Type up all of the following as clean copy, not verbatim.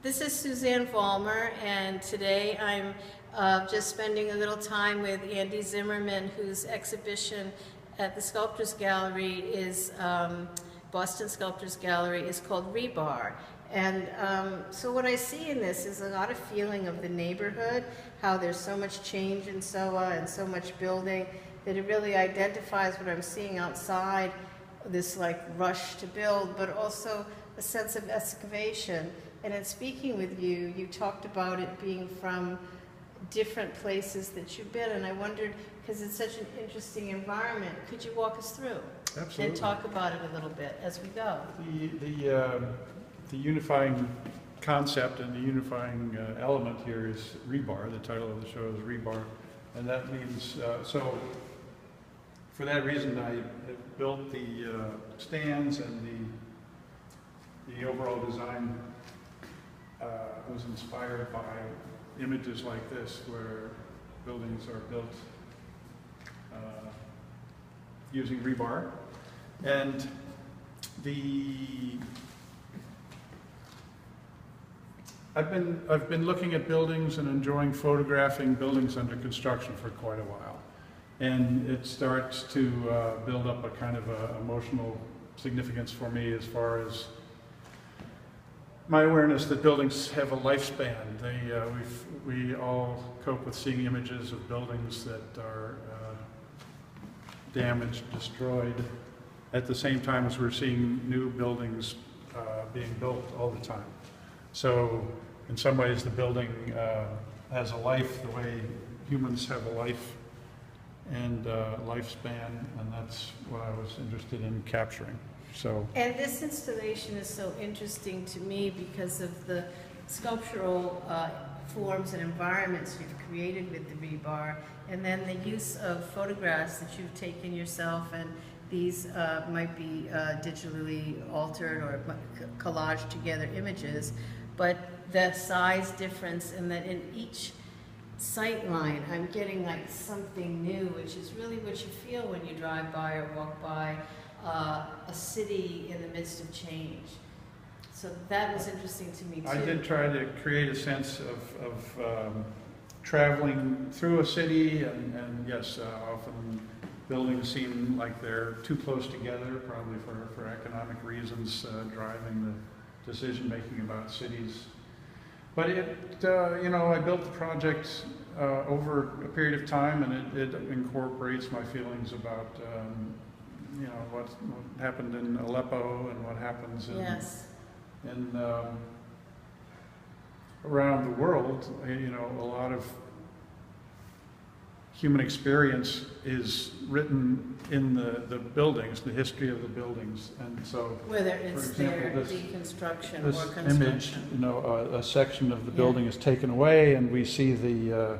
This is Suzanne Volmer, and today I'm just spending a little time with Andy Zimmerman, whose exhibition at the Sculptors Gallery is, Boston Sculptors Gallery, is called Rebar. And so what I see in this is a lot of feeling of the neighborhood, how there's so much change in SoA and so much building, that it really identifies what I'm seeing outside, this like rush to build, but also a sense of excavation. And in speaking with you, you talked about it being from different places that you've been, and I wondered, because it's such an interesting environment, could you walk us through? Absolutely. And talk about it a little bit as we go? The unifying concept and the unifying element here is Rebar. The title of the show is Rebar, and that means, so for that reason I have built the stands, and the overall design was inspired by images like this, where buildings are built using rebar. And I've been looking at buildings and enjoying photographing buildings under construction for quite a while, and it starts to build up a kind of emotional significance for me as far as my awareness that buildings have a lifespan. We all cope with seeing images of buildings that are damaged, destroyed, at the same time as we're seeing new buildings being built all the time. So in some ways the building has a life the way humans have a life and lifespan, and that's what I was interested in capturing. So. And this installation is so interesting to me because of the sculptural forms and environments you've created with the rebar, and then the use of photographs that you've taken yourself, and these might be digitally altered or collaged together images, but the size difference, and that in each sight line I'm getting like something new, which is really what you feel when you drive by or walk by a city in the midst of change. So that was interesting to me too. I did try to create a sense of traveling through a city, and yes, often buildings seem like they're too close together, probably for economic reasons, driving the decision making about cities. But I built the project over a period of time, and it incorporates my feelings about what happened in Aleppo and what happens in around the world. A lot of human experience is written in the buildings, the history of the buildings, and so whether it's their deconstruction or construction. Image, a section of the building is taken away, and we see the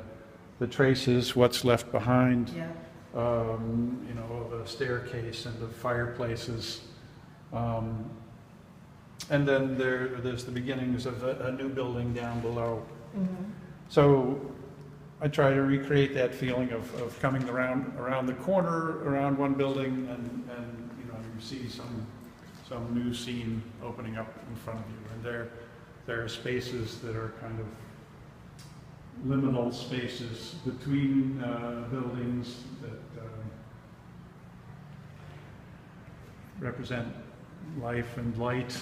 traces, what's left behind. Yeah. Of a staircase and of fireplaces, and then there's the beginnings of a new building down below. Mm-hmm. So I try to recreate that feeling of coming around the corner, around one building, and you see some new scene opening up in front of you, and there are spaces that are kind of liminal spaces between buildings that represent life and light.